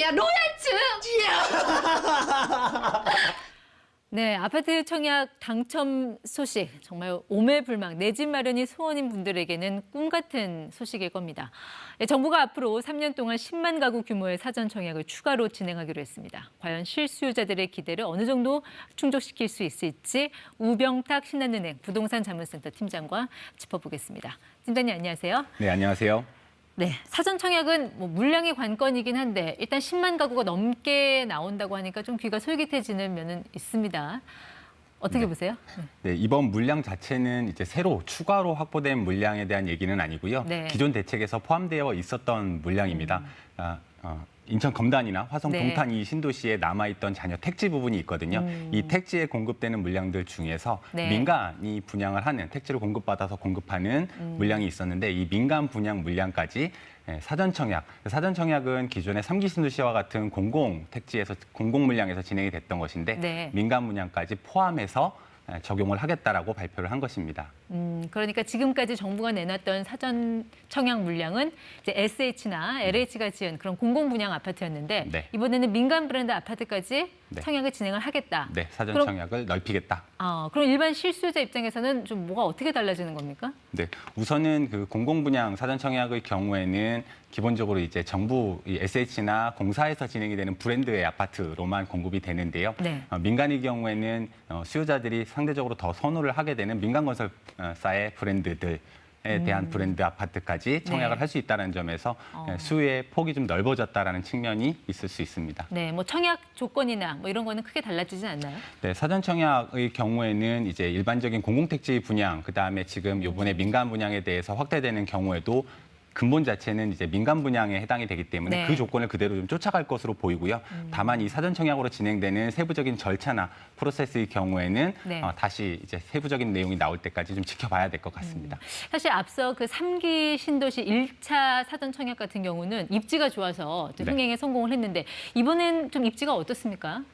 야, 로얄층! 네, 아파트 청약 당첨 소식 정말 오매불망 내 집 마련이 소원인 분들에게는 꿈 같은 소식일 겁니다. 정부가 앞으로 3년 동안 10만 가구 규모의 사전 청약을 추가로 진행하기로 했습니다. 과연 실수요자들의 기대를 어느 정도 충족시킬 수 있을지 우병탁 신한은행 부동산 자문센터 팀장과 짚어보겠습니다. 팀장님 안녕하세요. 네, 안녕하세요. 네, 사전 청약은 물량이 관건이긴 한데 일단 10만 가구가 넘게 나온다고 하니까 좀 귀가 솔깃해지는 면은 있습니다. 어떻게 보세요? 네, 이번 물량 자체는 이제 새로 추가로 확보된 물량에 대한 얘기는 아니고요. 네. 기존 대책에서 포함되어 있었던 물량입니다. 인천 검단이나 화성 네. 동탄 이 신도시에 남아있던 잔여 택지 부분이 있거든요. 이 택지에 공급되는 물량들 중에서 네. 민간이 분양을 하는 택지를 공급받아서 공급하는 물량이 있었는데 이 민간 분양 물량까지 사전 청약은 기존의 3기 신도시와 같은 공공 택지에서 공공 물량에서 진행이 됐던 것인데 네. 민간 분양까지 포함해서 적용을 하겠다라고 발표를 한 것입니다. 그러니까 지금까지 정부가 내놨던 사전 청약 물량은 이제 SH나 LH가 지은 그런 공공 분양 아파트였는데 네. 이번에는 민간 브랜드 아파트까지 네. 청약을 진행을 하겠다. 네, 사전 그럼, 청약을 넓히겠다. 그럼 일반 실수요자 입장에서는 좀 뭐가 어떻게 달라지는 겁니까? 네, 우선은 그 공공 분양 사전 청약의 경우에는 기본적으로 이제 정부 이 SH나 공사에서 진행이 되는 브랜드의 아파트로만 공급이 되는데요. 네. 민간의 경우에는 수요자들이 상대적으로 더 선호를 하게 되는 민간 건설사의 브랜드들. 에 대한 브랜드 아파트까지 청약을 네. 할 수 있다는 점에서 수요의 폭이 좀 넓어졌다라는 측면이 있을 수 있습니다. 네, 청약 조건이나 이런 거는 크게 달라지진 않나요? 네, 사전 청약의 경우에는 이제 일반적인 공공택지 분양, 그다음에 지금 이번에 민간 분양에 대해서 확대되는 경우에도 근본 자체는 이제 민간 분양에 해당이 되기 때문에 네. 그 조건을 그대로 좀 쫓아갈 것으로 보이고요. 다만 이 사전 청약으로 진행되는 세부적인 절차나 프로세스의 경우에는 네. 다시 이제 세부적인 내용이 나올 때까지 좀 지켜봐야 될 것 같습니다. 사실 앞서 그 3기 신도시 1차 사전 청약 같은 경우는 입지가 좋아서 네. 흥행에 성공을 했는데 이번엔 좀 입지가 어떻습니까?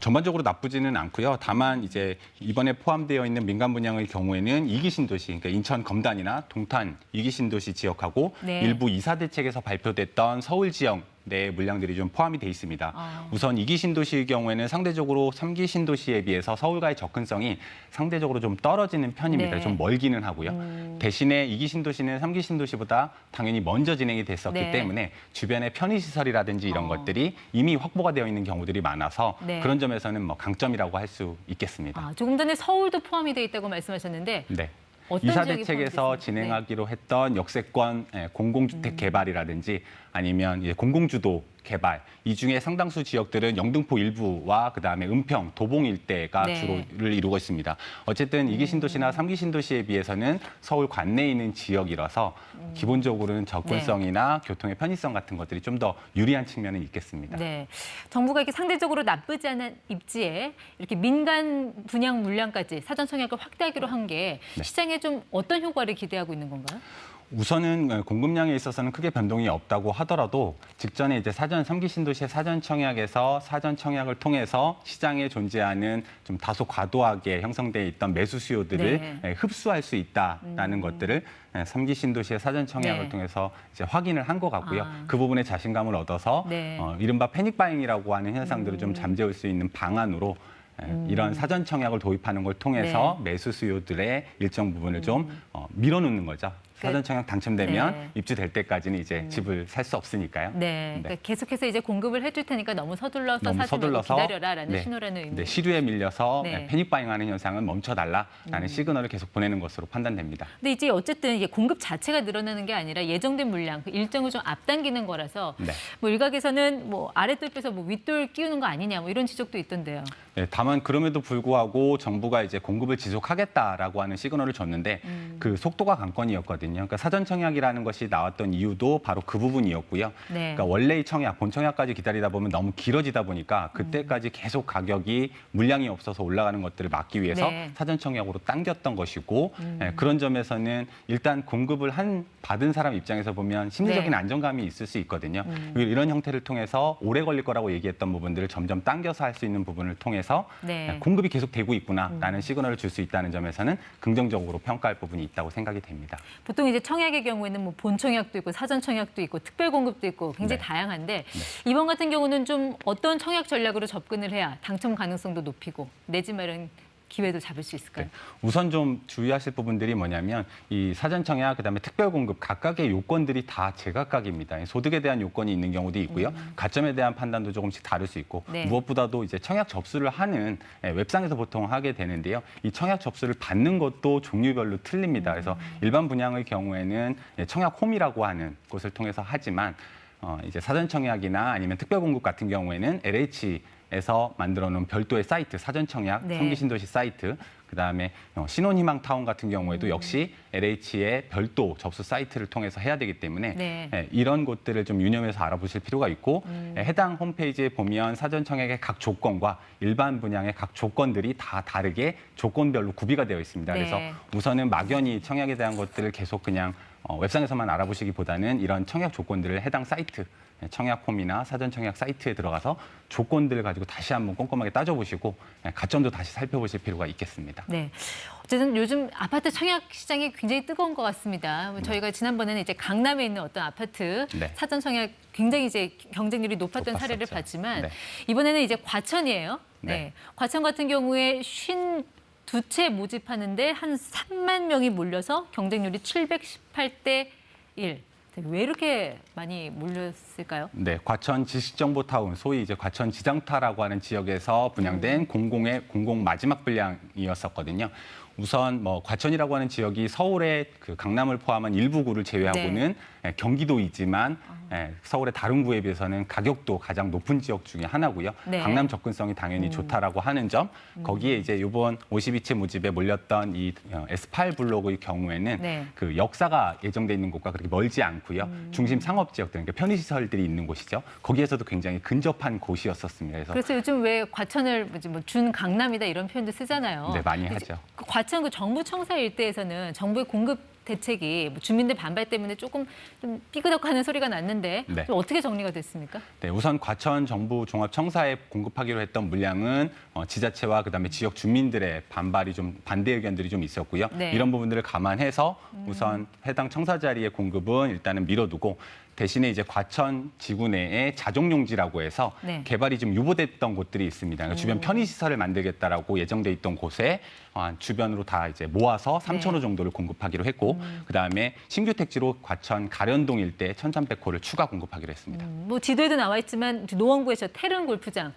전반적으로 나쁘지는 않고요. 다만 이제 이번에 포함되어 있는 민간 분양의 경우에는 2기 신도시, 그러니까 인천 검단이나 동탄 2기 신도시 지역하고 네. 일부 이사 대책에서 발표됐던 서울 지역 내 물량들이 좀 포함이 돼 있습니다. 우선 2기 신도시의 경우에는 상대적으로 3기 신도시에 비해서 서울과의 접근성이 상대적으로 좀 떨어지는 편입니다. 네. 좀 멀기는 하고요. 대신에 2기 신도시는 3기 신도시보다 당연히 먼저 진행이 됐었기 네. 때문에 주변의 편의시설이라든지 이런 것들이 이미 확보가 되어 있는 경우들이 많아서 네. 그런 점에서는 강점이라고 할 수 있겠습니다. 조금 전에 서울도 포함이 돼 있다고 말씀하셨는데 네. 어떤 이사 지역이 대책에서 포함이 돼 있습니까? 진행하기로 했던 역세권 공공주택 개발이라든지 아니면 이제 공공주도 개발 이 중에 상당수 지역들은 영등포 일부와 그다음에 은평, 도봉 일대가 네. 주로를 이루고 있습니다. 어쨌든 2기 신도시나 3기 신도시에 비해서는 서울 관내에 있는 지역이라서 기본적으로는 접근성이나 교통의 편의성 같은 것들이 좀 더 유리한 측면은 있겠습니다. 네, 정부가 이렇게 상대적으로 나쁘지 않은 입지에 이렇게 민간 분양 물량까지 사전 청약을 확대하기로 한 게 네. 시장에 좀 어떤 효과를 기대하고 있는 건가요? 우선은 공급량에 있어서는 크게 변동이 없다고 하더라도 직전에 이제 3기 신도시의 사전 청약에서 사전 청약을 통해서 시장에 존재하는 좀 다소 과도하게 형성돼 있던 매수 수요들을 네. 흡수할 수 있다라는 것들을 3기 신도시의 사전 청약을 네. 통해서 이제 확인을 한 것 같고요. 그 부분에 자신감을 얻어서 네. 이른바 패닉 바잉이라고 하는 현상들을 좀 잠재울 수 있는 방안으로 이런 사전 청약을 도입하는 걸 통해서 매수 수요들의 일정 부분을 좀 밀어놓는 거죠. 사전 청약 당첨되면 네. 입주될 때까지는 이제 집을 살 수 없으니까요. 네, 그러니까 계속해서 이제 공급을 해줄 테니까 너무 서둘러서 사지 말고 기다려라라는 신호라는 의미. 시류에 밀려서 네. 패닉 바잉하는 현상은 멈춰달라라는 시그널을 계속 보내는 것으로 판단됩니다. 근데 이제 어쨌든 이게 공급 자체가 늘어나는 게 아니라 예정된 물량, 그 일정을 좀 앞당기는 거라서 네. 일각에서는 아랫돌 빼서 윗돌 끼우는 거 아니냐 이런 지적도 있던데요. 네, 다만 그럼에도 불구하고 정부가 이제 공급을 지속하겠다라고 하는 시그널을 줬는데 그 속도가 관건이었거든요. 그러니까 사전 청약이라는 것이 나왔던 이유도 바로 그 부분이었고요. 네. 그러니까 원래의 청약, 본 청약까지 기다리다 보면 너무 길어지다 보니까 그때까지 계속 가격이 물량이 없어서 올라가는 것들을 막기 위해서 네. 사전 청약으로 당겼던 것이고 그런 점에서는 일단 공급을 받은 사람 입장에서 보면 심리적인 네. 안정감이 있을 수 있거든요. 이런 형태를 통해서 오래 걸릴 거라고 얘기했던 부분들을 점점 당겨서 할 수 있는 부분을 통해서 네. 공급이 계속 되고 있구나라는 시그널을 줄 수 있다는 점에서는 긍정적으로 평가할 부분이 있다고 생각이 됩니다. 보통 이제 청약의 경우에는 뭐 본 청약도 있고 사전 청약도 있고 특별 공급도 있고 굉장히 네. 다양한데 이번 같은 경우는 좀 어떤 청약 전략으로 접근을 해야 당첨 가능성도 높이고 내 집 마련 기회도 잡을 수 있을까요? 네. 우선 좀 주의하실 부분들이 뭐냐면 이 사전 청약 그다음에 특별 공급 각각의 요건들이 다 제각각입니다. 소득에 대한 요건이 있는 경우도 있고요. 가점에 대한 판단도 조금씩 다를 수 있고 네. 무엇보다도 이제 청약 접수를 하는 웹상에서 보통 하게 되는데요. 이 청약 접수를 받는 것도 종류별로 틀립니다. 그래서 일반 분양의 경우에는 청약 홈이라고 하는 곳을 통해서 하지만 이제 사전 청약이나 아니면 특별 공급 같은 경우에는 LH에서 만들어 놓은 별도의 사이트, 사전 청약, 네. 성기 신도시 사이트, 그다음에 신혼희망 타운 같은 경우에도 역시 LH의 별도 접수 사이트를 통해서 해야 되기 때문에 네. 이런 곳들을 좀 유념해서 알아보실 필요가 있고 해당 홈페이지에 보면 사전 청약의 각 조건과 일반 분양의 각 조건들이 다 다르게 조건별로 구비가 되어 있습니다. 네. 그래서 우선은 막연히 청약에 대한 것들을 계속 그냥 웹상에서만 알아보시기보다는 이런 청약 조건들을 해당 사이트, 청약홈이나 사전 청약 사이트에 들어가서 조건들을 가지고 다시 한번 꼼꼼하게 따져보시고 가점도 다시 살펴보실 필요가 있겠습니다. 네. 어쨌든 요즘 아파트 청약 시장이 굉장히 뜨거운 것 같습니다. 저희가 지난번에는 이제 강남에 있는 어떤 아파트 네. 사전 청약 굉장히 이제 경쟁률이 높았던 사례를 높았었죠. 봤지만 네. 이번에는 이제 과천이에요. 네. 네. 과천 같은 경우에 52채 모집하는데 한 3만 명이 몰려서 경쟁률이 718대 1. 왜 이렇게 많이 몰렸을까요? 네, 과천 지식정보타운, 소위 이제 과천 지장타라고 하는 지역에서 분양된 공공 마지막 분양이었었거든요. 우선 뭐 과천이라고 하는 지역이 서울의 그 강남을 포함한 일부 구를 제외하고는 경기도이지만 서울의 다른 구에 비해서는 가격도 가장 높은 지역 중에 하나고요. 네. 강남 접근성이 당연히 좋다라고 하는 점. 거기에 이제 이번 52채 모집에 몰렸던 이 S8 블록의 경우에는 네. 그 역사가 예정돼 있는 곳과 그렇게 멀지 않고요. 중심 상업 지역들, 그러니까 편의시설들이 있는 곳이죠. 거기에서도 굉장히 근접한 곳이었었습니다. 그래서 요즘 왜 과천을 뭐 준 강남이다 이런 표현도 쓰잖아요. 네, 많이 하죠. 그 과천 그 정부 청사 일대에서는 정부의 공급 대책이 뭐 주민들 반발 때문에 조금 좀 삐그덕하는 소리가 났는데 네. 좀 어떻게 정리가 됐습니까? 네, 우선 과천 정부 종합청사에 공급하기로 했던 물량은 지자체와 그다음에 지역 주민들의 반대 의견들이 좀 있었고요. 네. 이런 부분들을 감안해서 우선 해당 청사 자리의 공급은 일단은 미뤄두고 대신에 이제 과천 지구 내에 자족용지라고 해서 네. 개발이 좀 유보됐던 곳들이 있습니다. 그러니까 주변 편의시설을 만들겠다라고 예정돼 있던 곳에 주변으로 다 이제 모아서 3,000호 정도를 공급하기로 했고 그다음에 신규 택지로 과천 가련동 일대 1,300호를 추가 공급하기로 했습니다. 뭐 지도에도 나와 있지만 노원구의 저 태릉 골프장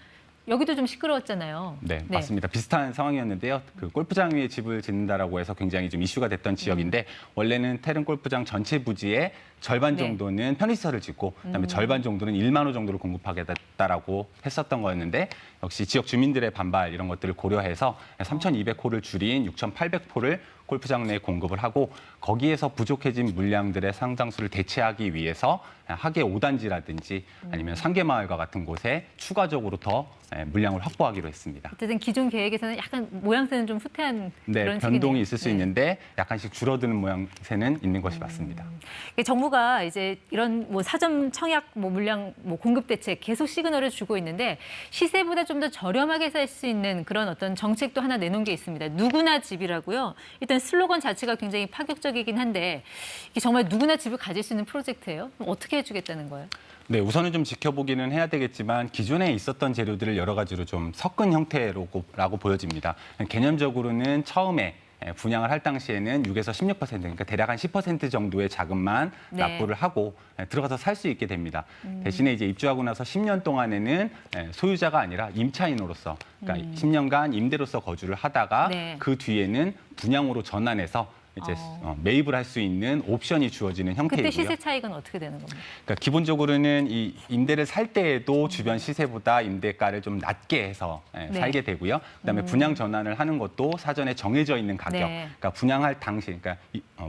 여기도 좀 시끄러웠잖아요. 네, 맞습니다. 비슷한 상황이었는데요. 그 골프장 위에 집을 짓는다라고 해서 굉장히 좀 이슈가 됐던 지역인데 원래는 태릉 골프장 전체 부지의 절반 네. 정도는 편의시설을 짓고 그다음에 절반 정도는 1만 호 정도를 공급하겠다라고 했었던 거였는데 역시 지역 주민들의 반발 이런 것들을 고려해서 3,200호를 줄인 6,800호를 골프장 내에 공급을 하고 거기에서 부족해진 물량들의 상당수를 대체하기 위해서 하계 5단지라든지 아니면 상계마을과 같은 곳에 추가적으로 더 물량을 확보하기로 했습니다. 어쨌든 기존 계획에서는 약간 모양새는 좀 후퇴한 네, 그런 변동이 시기네요. 있을 수 있는데 약간씩 줄어드는 모양새는 있는 것이 맞습니다. 이게 정부가 이제 이런 뭐 사전 청약 뭐 물량 뭐 공급 대책 계속 시그널을 주고 있는데 시세보다 좀 더 저렴하게 살 수 있는 그런 어떤 정책도 하나 내놓은 게 있습니다. 누구나 집이라고요. 일단 슬로건 자체가 굉장히 파격적이긴 한데 이게 정말 누구나 집을 가질 수 있는 프로젝트예요. 그럼 어떻게 해주겠다는 거예요? 네, 우선은 좀 지켜보기는 해야 되겠지만 기존에 있었던 재료들을 여러 가지로 좀 섞은 형태라고 보여집니다. 개념적으로는 처음에 분양을 할 당시에는 6에서 16%, 그러니까 대략 한 10% 정도의 자금만 네. 납부를 하고 들어가서 살 수 있게 됩니다. 대신에 이제 입주하고 나서 10년 동안에는 소유자가 아니라 임차인으로서, 그러니까 10년간 임대로서 거주를 하다가 네. 그 뒤에는 분양으로 전환해서 이제 매입을 할 수 있는 옵션이 주어지는 형태이고요. 그때 시세 차익은 어떻게 되는 겁니까? 그러니까 기본적으로는 이 임대를 살 때에도 주변 시세보다 임대가를 좀 낮게 해서 네. 살게 되고요. 그다음에 분양 전환을 하는 것도 사전에 정해져 있는 가격. 네. 그러니까 분양할 당시, 그러니까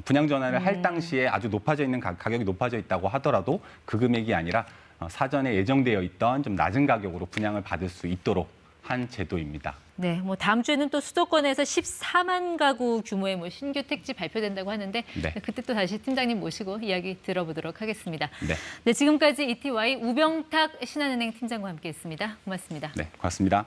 분양 전환을 할 당시에 아주 높아져 있는 가격이 높아져 있다고 하더라도 그 금액이 아니라 사전에 예정되어 있던 좀 낮은 가격으로 분양을 받을 수 있도록 한 제도입니다. 네, 뭐 다음 주에는 또 수도권에서 14만 가구 규모의 뭐 신규 택지 발표된다고 하는데 네. 그때 또 다시 팀장님 모시고 이야기 들어보도록 하겠습니다. 네. 네, 지금까지 ETY 우병탁 신한은행 팀장과 함께했습니다. 고맙습니다. 네, 고맙습니다.